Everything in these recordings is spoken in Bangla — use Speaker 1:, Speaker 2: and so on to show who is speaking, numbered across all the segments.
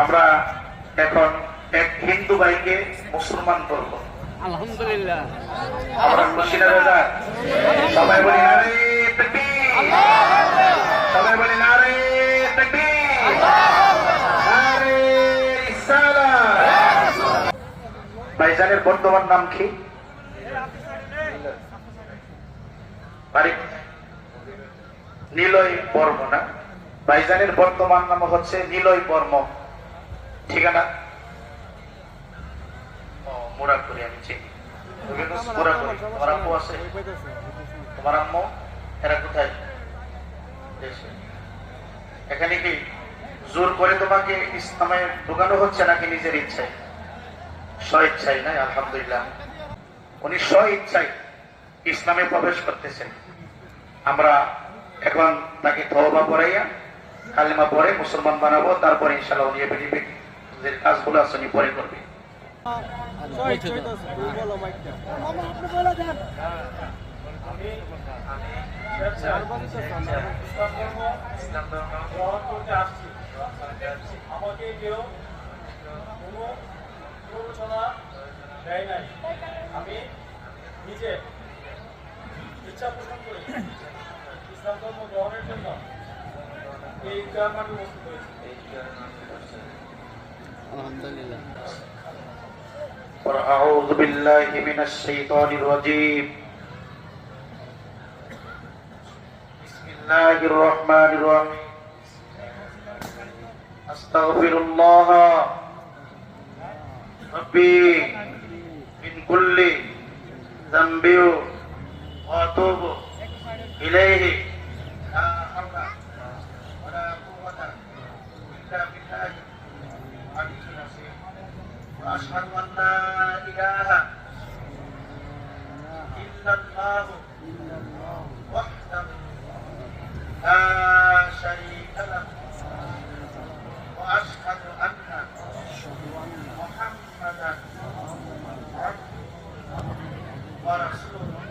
Speaker 1: আমরা এখন এক হিন্দু ভাইকে মুসলমান করবো।
Speaker 2: আলহামদুলিল্লাহ,
Speaker 1: আমরা খুশি না দাদা? সবাই বলি নারে তাকবীর, সবাই বলি নারে তাকবীর, নারে রিসালাত। ভাইজানের বর্তমান নাম কি? নিলয় বর্ম না? ভাইজানের বর্তমান নাম হচ্ছে নিলয় বর্ম। ঠিকানা মুরাদপুরে। আমি চিনি মুরাদপুরে। তোমার আম্মু আছে? তোমার আম্মু এরা কোথায়? এখানে কি জোর করে তোমাকে ইসলামে ঢুকানো হচ্ছে নাকি নিজের ইচ্ছায়? স্ব ইচ্ছায় না? আলহামদুলিল্লাহ, উনি স্ব ইচ্ছায় ইসলামে প্রবেশ করতেছেন। আমরা এখন তাকে তওবা পড়াইয়া কালিমা পড়ে মুসলমান বানাবো, তারপরে ইনশাআল্লাহ উনি যে কাজগুলো আছে উনি পরে করবে।
Speaker 3: আমাকে কেউ কোনো প্ররোচনা দেয় নাই। আমি নিজে ইচ্ছা পোষণ করে ইসলাম ধর্ম গ্রহণের জন্য এই মাটি প্রস্তুত হয়েছে।
Speaker 2: আলহামদুলিল্লাহ।
Speaker 1: أعوذ بالله من الشيطان الرجيم. بسم الله الرحمن الرحيم. أستغفر الله ربي من كل ذنب وأتوب إليه. لا حول ولا قوة إلا بالله العلي العظيم. وأشهد أن لا إله إلا الله وحده لا شريك له. وأشهد أن محمدا عبده ورسوله.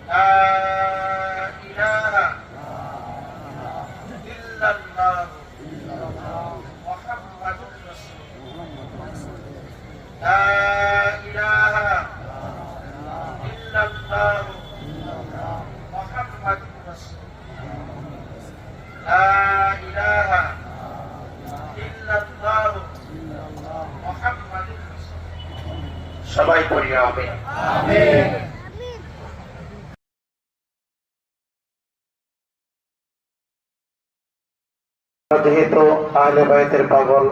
Speaker 1: لا إله إلا الله محمد رسول الله. لا إله إلا الله محمد رسول الله. لا إله إلا الله محمد رسول الله. সবাই পড়ি আমিন। আমিন। যেহেতু আহলে বাইতের পাগল